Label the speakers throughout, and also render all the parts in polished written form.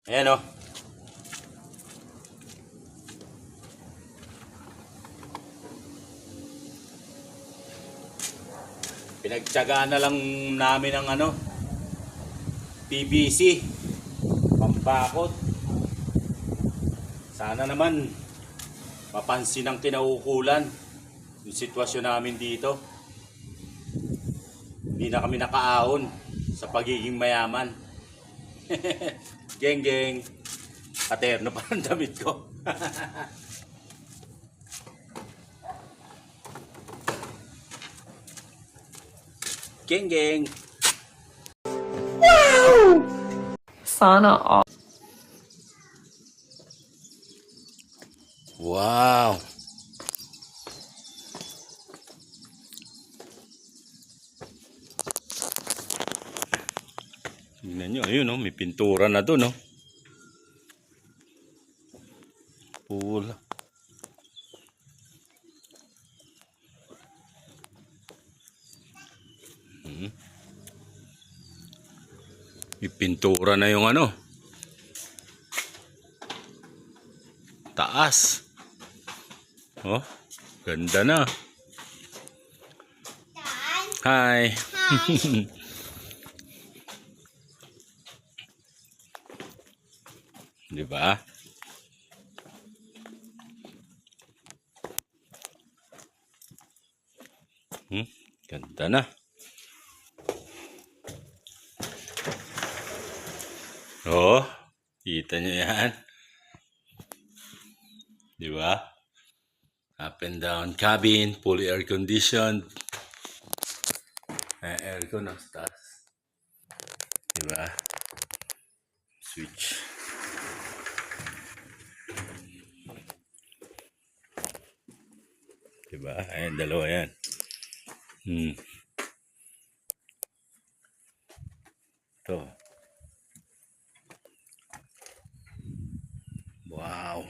Speaker 1: Ayan o. Pinagtyagaan na lang namin ang PVC. Pampakot. Sana naman mapansin ang kinaukulan yung sitwasyon namin dito. Hindi na kami nakaahon sa pagiging mayaman. Geng geng. Katerno pa ang damit ko. Geng geng.
Speaker 2: Wow! Sana all.
Speaker 1: Wow. Tingnan nyo, ayun may pintura na doon Pula. May pintura na yung taas. Oh, ganda na. Hi. Hi. Di ba? Ganda na. Oh, kita nyo yan. Di ba? Up and down cabin, fully air conditioned. Aircon ang taas. Di ba? Switch. Di ba? Ayan, dalawa yan. Ito. Wow.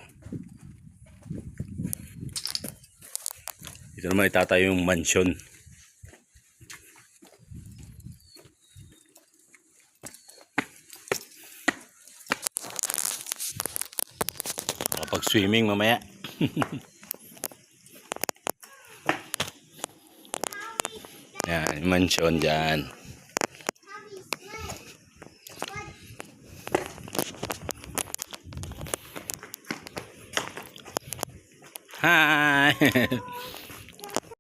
Speaker 1: Ito naman itatayo yung mansion. Kapag swimming mamaya. Yan, mansion dyan. Hi.